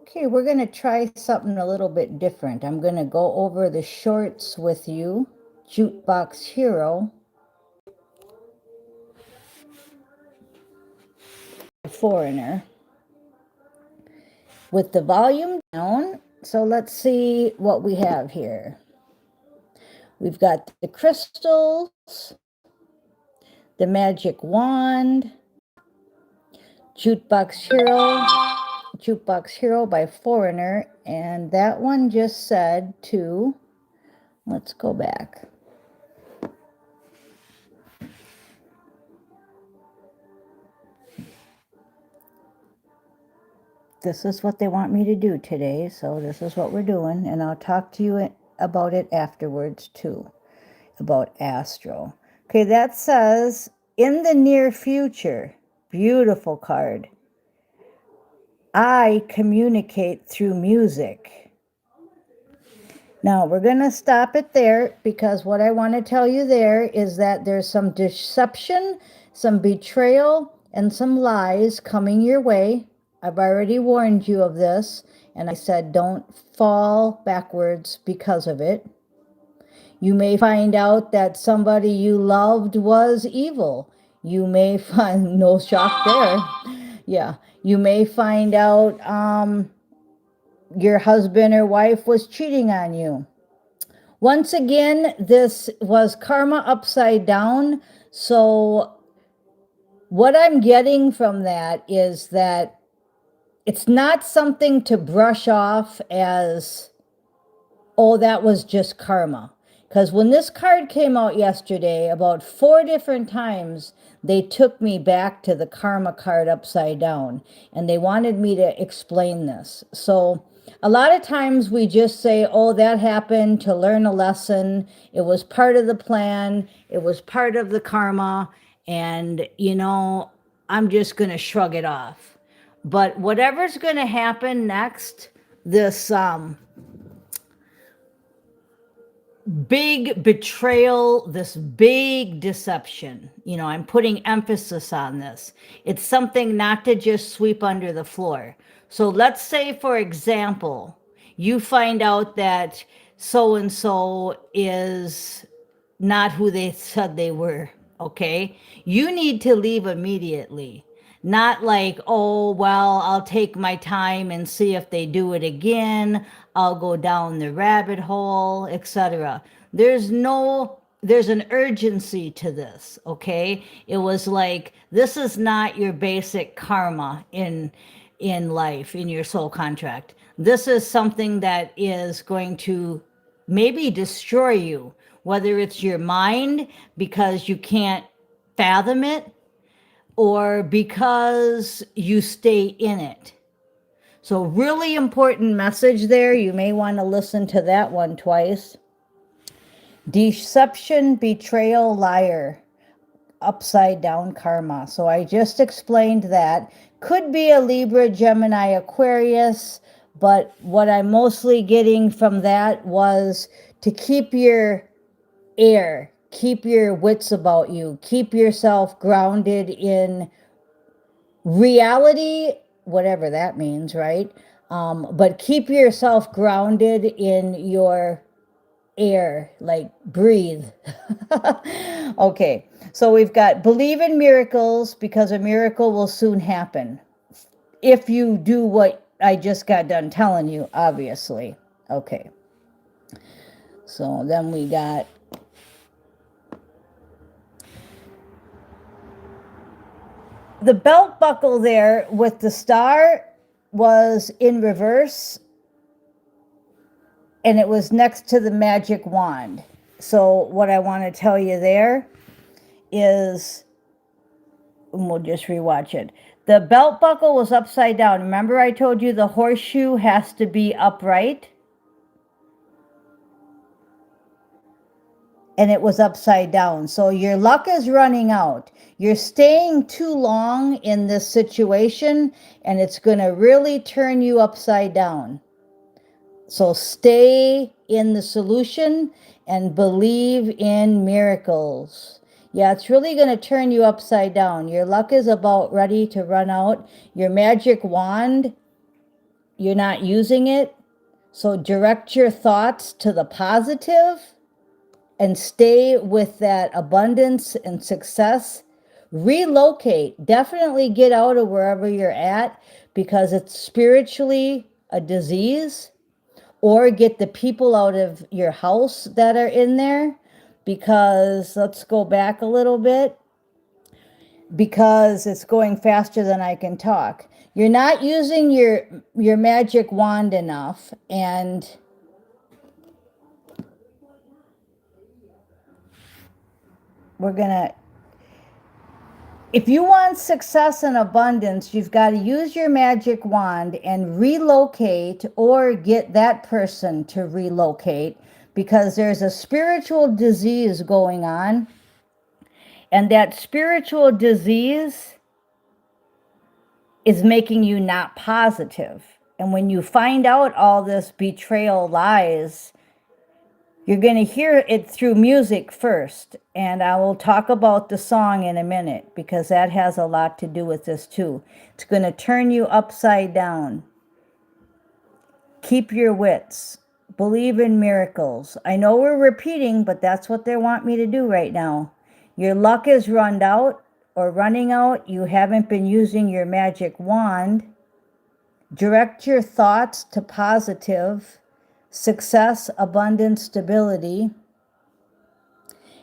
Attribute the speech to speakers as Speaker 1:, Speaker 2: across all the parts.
Speaker 1: Okay, we're going to try something a little bit different. I'm going to go over the shorts with you. Jukebox Hero, Foreigner, with the volume down. So let's see what we have here. We've got the crystals, the magic wand, Jukebox Hero by Foreigner, and that one just said to, let's go back. This is what they want me to do today, so this is what we're doing, and I'll talk to you about it afterwards too, about Astro. Okay, that says, in the near future, beautiful card, I communicate through music. Now, we're going to stop it there because what I want to tell you there is that there's some deception, some betrayal, and some lies coming your way. I've already warned you of this, and I said don't fall backwards because of it. You may find out that somebody you loved was evil. You may find, no shock there. Yeah, you may find out your husband or wife was cheating on you. Once again, this was karma upside down. So what I'm getting from that is that it's not something to brush off as, oh, that was just karma. Because when this card came out yesterday, about 4 different times, they took me back to the karma card upside down. And they wanted me to explain this. So a lot of times we just say, oh, that happened to learn a lesson. It was part of the plan. It was part of the karma. And, you know, I'm just going to shrug it off. But whatever's going to happen next, this big betrayal, this big deception, you know, I'm putting emphasis on this. It's something not to just sweep under the floor. So let's say, for example, you find out that so-and-so is not who they said they were, okay? You need to leave immediately. Not like, oh, well, I'll take my time and see if they do it again. I'll go down the rabbit hole, etc. There's an urgency to this, okay? It was like, this is not your basic karma in life, in your soul contract. This is something that is going to maybe destroy you, whether it's your mind because you can't fathom it, or because you stay in it. So really important message there. You may want to listen to that one twice. Deception, betrayal, liar, upside down karma. So I just explained that. Could be a Libra, Gemini, Aquarius, but what I'm mostly getting from that was to keep your air, keep your wits about you, keep yourself grounded in reality, whatever that means, right? But keep yourself grounded in your air, like breathe. Okay, so we've got believe in miracles because a miracle will soon happen. If you do what I just got done telling you, obviously. Okay. So then we got the belt buckle there with the star was in reverse, and it was next to the magic wand. So what I want to tell you there is, and we'll just rewatch it. The belt buckle was upside down. Remember I told you the horseshoe has to be upright? And it was upside down. So your luck is running out. You're staying too long in this situation, and it's going to really turn you upside down. So stay in the solution and believe in miracles. Yeah, it's really going to turn you upside down. Your luck is about ready to run out. Your magic wand you're not using it. So direct your thoughts to the positive and stay with that abundance and success. Relocate. Definitely get out of wherever you're at because it's spiritually a disease, or get the people out of your house that are in there, because let's go back a little bit because it's going faster than I can talk. You're not using your magic wand enough, and we're going to, if you want success and abundance, you've got to use your magic wand and relocate, or get that person to relocate, because there's a spiritual disease going on. And that spiritual disease is making you not positive. And when you find out all this betrayal lies, you're going to hear it through music first. And I will talk about the song in a minute because that has a lot to do with this too. It's going to turn you upside down. Keep your wits. Believe in miracles. I know we're repeating, but that's what they want me to do right now. Your luck is run out or running out. You haven't been using your magic wand. Direct your thoughts to positive, success, abundance, stability,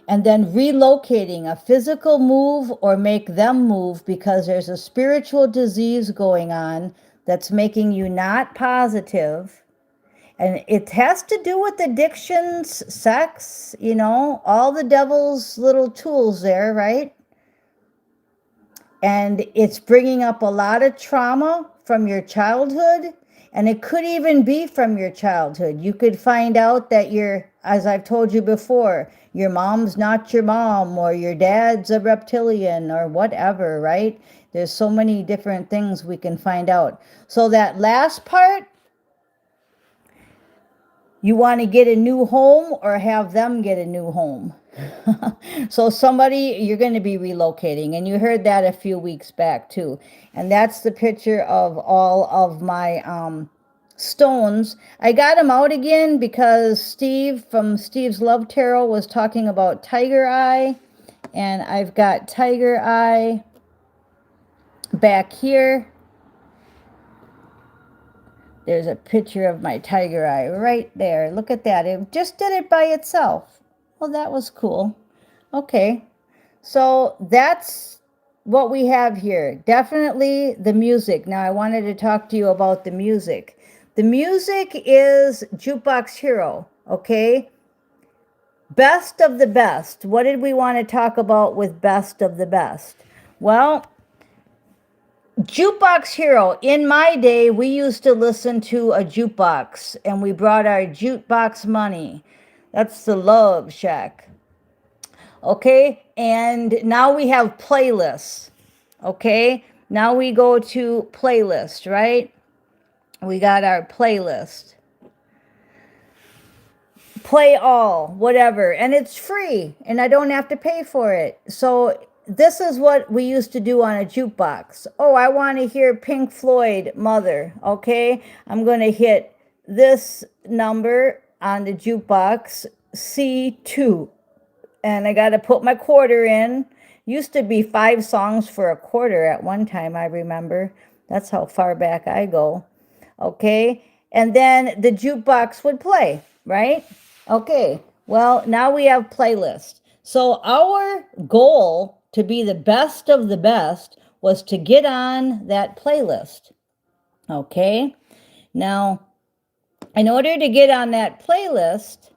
Speaker 1: and then relocating, a physical move or make them move, because there's a spiritual disease going on that's making you not positive. And it has to do with addictions, sex, all the devil's little tools there, right? And it's bringing up a lot of trauma from your childhood. And it could even be from your childhood. You could find out that as I've told you before, your mom's not your mom, or your dad's a reptilian, or whatever, right? There's so many different things we can find out. So that last part, you want to get a new home or have them get a new home. So somebody, you're going to be relocating, and you heard that a few weeks back too. And that's the picture of all of my stones. I got them out again because Steve from Steve's Love Tarot was talking about tiger eye, and I've got tiger eye back here. There's a picture of my tiger eye right there. Look at that. It just did it by itself. Well, that was cool. Okay. So that's what we have here. Definitely the music. Now, I wanted to talk to you about the music. The music is Jukebox Hero. Okay. Best of the best. What did we want to talk about with best of the best? Well, Jukebox Hero. In my day, we used to listen to a jukebox, and we brought our jukebox money. That's the Love Shack. Okay, and now we have playlists. Okay, now we go to playlist, right? We got our playlist. Play all, whatever, and it's free, and I don't have to pay for it. So this is what we used to do on a jukebox. Oh, I want to hear Pink Floyd, Mother. Okay, I'm going to hit this number on the jukebox, C2. And I got to put my quarter in. Used to be 5 songs for a quarter at one time, I remember. That's how far back I go. Okay, and then the jukebox would play, right? Okay, well, now we have playlist. So our goal to be the best of the best was to get on that playlist. Okay, now, in order to get on that playlist,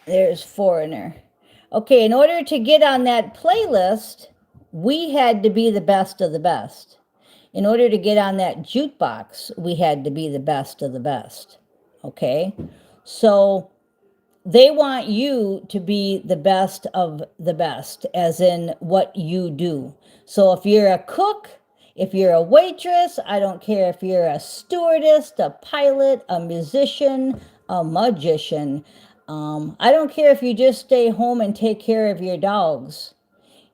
Speaker 1: there's Foreigner. Okay, in order to get on that playlist, we had to be the best of the best. In order to get on that jukebox, we had to be the best of the best. Okay, so they want you to be the best of the best, as in what you do. So if you're a cook, if you're a waitress, I don't care if you're a stewardess, a pilot, a musician, a magician. I don't care if you just stay home and take care of your dogs.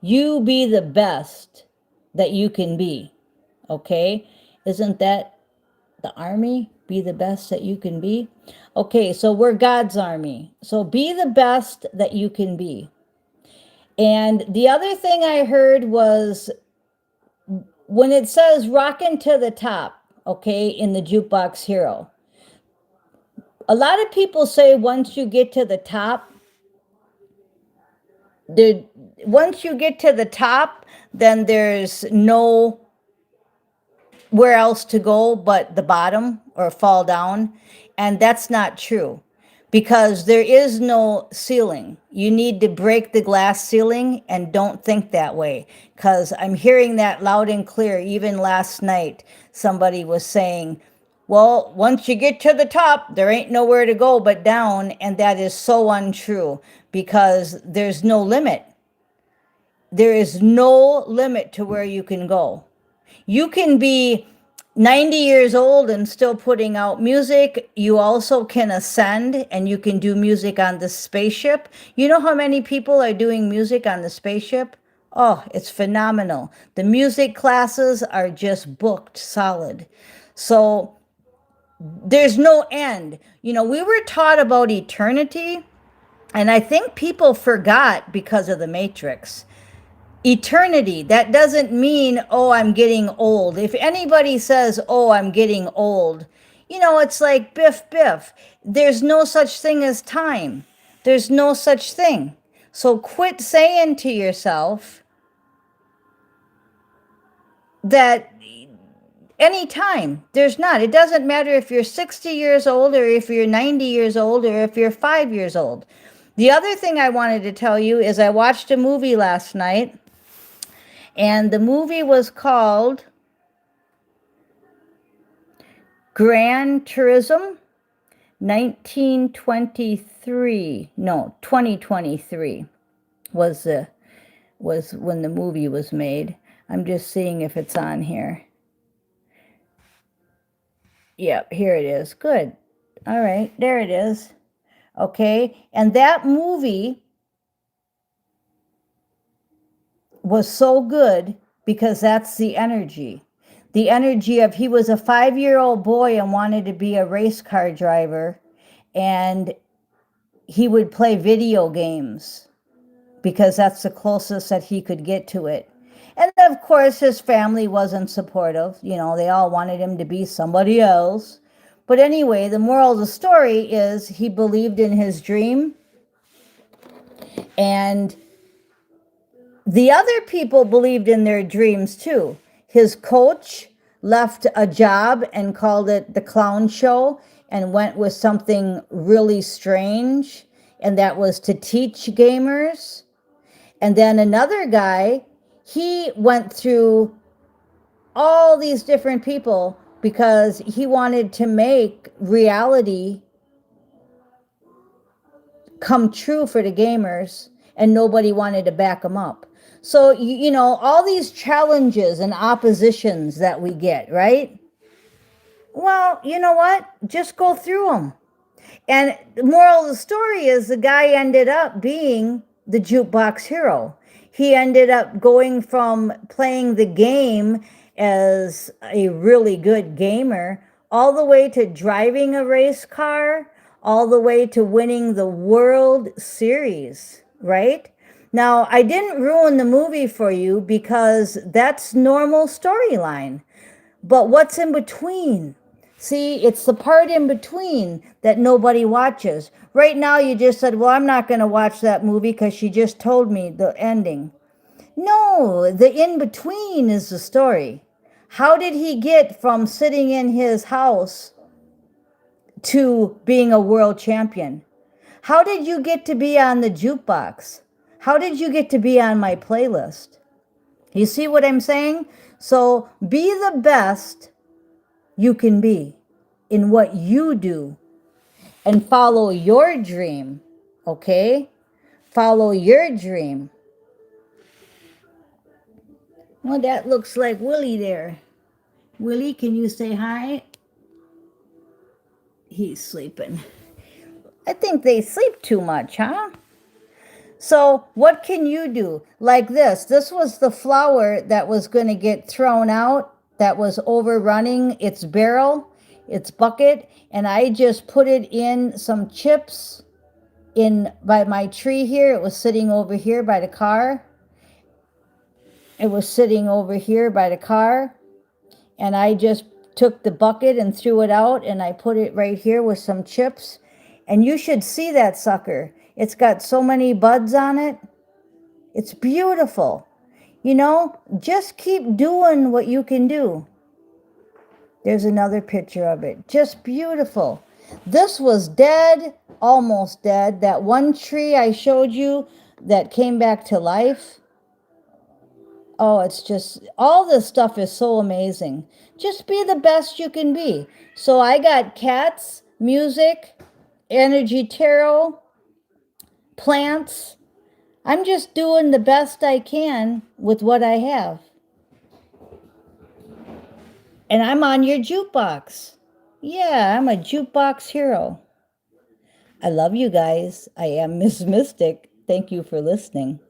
Speaker 1: You be the best that you can be. Okay? Isn't that the army? Be the best that you can be. Okay, so we're God's army. So be the best that you can be. And the other thing I heard was when it says rockin' to the top, okay, in the Jukebox Hero, a lot of people say once you get to the top, once you get to the top, then there's no where else to go but the bottom or fall down. And that's not true because there is no ceiling. You need to break the glass ceiling and don't think that way because I'm hearing that loud and clear. Even last night, somebody was saying, well, once you get to the top, there ain't nowhere to go but down. And that is so untrue because there's no limit. There is no limit to where you can go. You can be 90 years old and still putting out music. You also can ascend and you can do music on the spaceship. You know how many people are doing music on the spaceship? Oh, it's phenomenal. The music classes are just booked solid. So there's no end. You know, we were taught about eternity, and I think people forgot because of the Matrix. Eternity, that doesn't mean, oh, I'm getting old. If anybody says, oh, I'm getting old, you know, it's like biff, biff. There's no such thing as time. There's no such thing. So quit saying to yourself that anytime, there's not. It doesn't matter if you're 60 years old or if you're 90 years old or if you're 5 years old. The other thing I wanted to tell you is I watched a movie last night. And the movie was called Gran Turismo 1923. No, 2023 was when the movie was made. I'm just seeing if it's on here. Yep, here it is. Good. All right, there it is. Okay, and that movie was so good because that's the energy. The energy of he was a 5-year-old boy and wanted to be a race car driver, and he would play video games because that's the closest that he could get to it. And of course, his family wasn't supportive. You know, they all wanted him to be somebody else. But anyway, the moral of the story is he believed in his dream, and the other people believed in their dreams too. His coach left a job and called it the clown show and went with something really strange, and that was to teach gamers. And then another guy, he went through all these different people because he wanted to make reality come true for the gamers, and nobody wanted to back him up. So, you know, all these challenges and oppositions that we get, right? Well, you know what? Just go through them. And the moral of the story is the guy ended up being the Jukebox Hero. He ended up going from playing the game as a really good gamer all the way to driving a race car, all the way to winning the World Series, right? Now, I didn't ruin the movie for you because that's normal storyline. But what's in between? See, it's the part in between that nobody watches. Right now, you just said, well, I'm not going to watch that movie because she just told me the ending. No, the in between is the story. How did he get from sitting in his house to being a world champion? How did you get to be on the jukebox? How did you get to be on my playlist? You see what I'm saying? So be the best you can be in what you do and follow your dream, okay? Follow your dream. Well, that looks like Willie there. Willie, can you say hi? He's sleeping. I think they sleep too much, huh? So what can you do? Like this. This was the flower that was going to get thrown out, that was overrunning its barrel, its bucket, and I just put it in some chips in by my tree here. It was sitting over here by the car. It was sitting over here by the car, and I just took the bucket and threw it out, and I put it right here with some chips. And you should see that sucker. It's got so many buds on it. It's beautiful. You know, just keep doing what you can do. There's another picture of it. Just beautiful. This was dead, almost dead. That one tree I showed you that came back to life. Oh, it's just, all this stuff is so amazing. Just be the best you can be. So I got cats, music, energy tarot, plants. I'm just doing the best I can with what I have. And I'm on your jukebox. Yeah, I'm a jukebox hero. I love you guys. I am Miss Mystic. Thank you for listening.